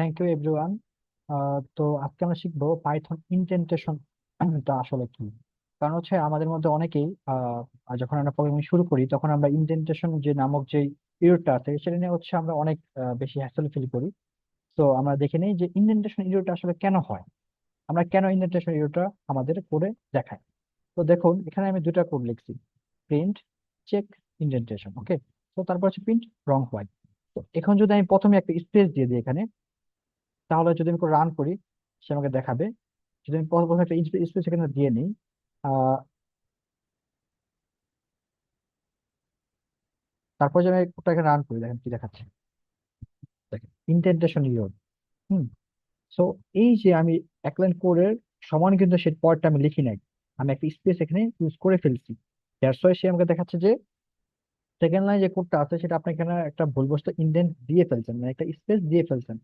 Thank you everyone. তো আজকে আমরা শিখবো পাইথন ইনডেন্টেশন টা আসলে কি। কারণ হচ্ছে আমাদের মধ্যে অনেকেই যখন আমরা প্রোগ্রামিং শুরু করি তখন আমরা ইনডেন্টেশন যে নামক যে ইররটা আছে সেটা নিয়ে হচ্ছে আমরা অনেক বেশি হ্যাসেল ফিল করি। তো আমরা দেখে নিই যে ইনডেন্টেশন ইররটা আসলে কেন হয়, আমরা কেন ইনডেন্টেশন ইররটা আমাদের কোডে দেখায়। তো দেখুন এখানে আমি দুটা কোড লিখছি, প্রিন্ট চেক ইনডেন্টেশন, ওকে। তো তারপর হচ্ছে প্রিন্ট রং হোয়াইট। তো এখন যদি আমি প্রথমে একটা স্পেস দিয়ে দিই এখানে, তাহলে যদি আমি রান করি সে আমাকে দেখাবে। যদি আমি প্রথমে একটা স্পেস এখানে দিয়ে নিই, আহ তারপর যদি আমি কোডটা এখানে রান করি, দেখেন কি দেখাচ্ছে, দেখেন ইনডেন্টেশন ইরর। হুম। সো এই যে আমি এক লাইন কোডের সমান কিন্তু সেই পয়েন্টটা আমি লিখি নাই, আমি একটা স্পেস এখানে ইউজ করে ফেলছি। দ্যাটস ওয়াই সে আমাকে দেখাচ্ছে যে সেকেন্ড লাইন যে কোডটা আছে সেটা আপনি এখানে একটা ভুলবশত ইন্ডেন্ট দিয়ে ফেলছেন, মানে একটা স্পেস দিয়ে ফেলছেন।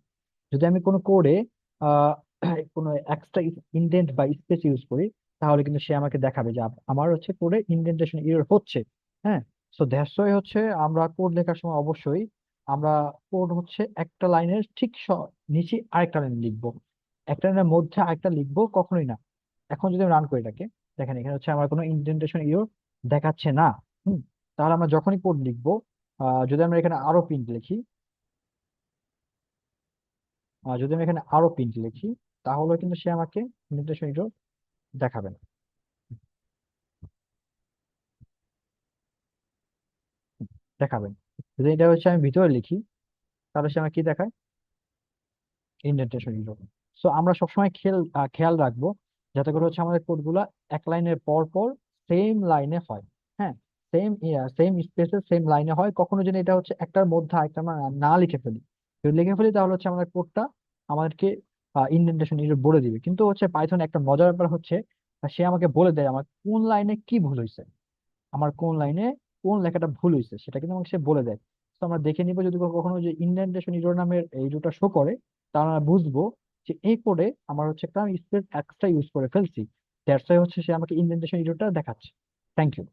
যদি আমি কোনো কোডে আহ কোনো এক্সট্রা ইন্ডেন্ট বা স্পেস ইউজ করি, তাহলে কিন্তু সে আমাকে দেখাবে যে আমার হচ্ছে কোডে ইন্ডেন্টেশন এরর হচ্ছে। হ্যাঁ। সো দ্যাটস ওয়াই হচ্ছে আমরা কোড লেখার সময় অবশ্যই আমরা কোড হচ্ছে একটা লাইনের ঠিক নিচে আরেকটা লাইন লিখবো, একটা লাইনের মধ্যে আরেকটা লিখবো কখনোই না। এখন যদি আমি রান করি এটাকে, দেখেন এখানে হচ্ছে আমার কোনো ইন্ডেন্টেশন এরর দেখাচ্ছে না। হুম। তাহলে আমরা যখনই কোড লিখবো, যদি আমরা এখানে আরো প্রিন্ট লিখি, যদি আমি এখানে আরো প্রিন্ট লিখি, তাহলে কিন্তু সে আমাকে ইনডেন্টেশন এরর দেখাবে না, দেখাবেন। যদি এটা হচ্ছে আমি ভিতরে লিখি, তাহলে সে আমাকে কি দেখায়, ইনডেন্টেশন এরর। সো আমরা সবসময় খেয়াল রাখবো যাতে করে হচ্ছে আমাদের কোডগুলা এক লাইনের পর পর সেম লাইনে হয়। হ্যাঁ, সেম সেম স্পেসে সেম লাইনে হয়, কখনো যেন এটা হচ্ছে একটার মধ্যে আরেকটা আমরা না লিখে ফেলি। যদি লিখে ফেলি তাহলে হচ্ছে আমাদের কোডটা আমাদেরকে ইনডেন্টেশন এরর বলে দিবে। কিন্তু হচ্ছে পাইথন একটা মজার ব্যাপার হচ্ছে সে আমাকে বলে দেয় আমার কোন লাইনে কি ভুল হয়েছে, আমার কোন লাইনে কোন লেখাটা ভুল হয়েছে সেটা কিন্তু আমাকে সে বলে দেয়। তো আমরা দেখে নিব যদি কখনো যে ইনডেন্টেশন ইরর নামের এই দুটো শো করে, তাহলে আমরা বুঝবো যে এই কোডে আমার হচ্ছে একটা স্পেস এক্সট্রা ইউজ করে ফেলছি। দ্যাটস ওয়াই হচ্ছে সে আমাকে ইনডেন্টেশন ইররটা দেখাচ্ছে। Thank you.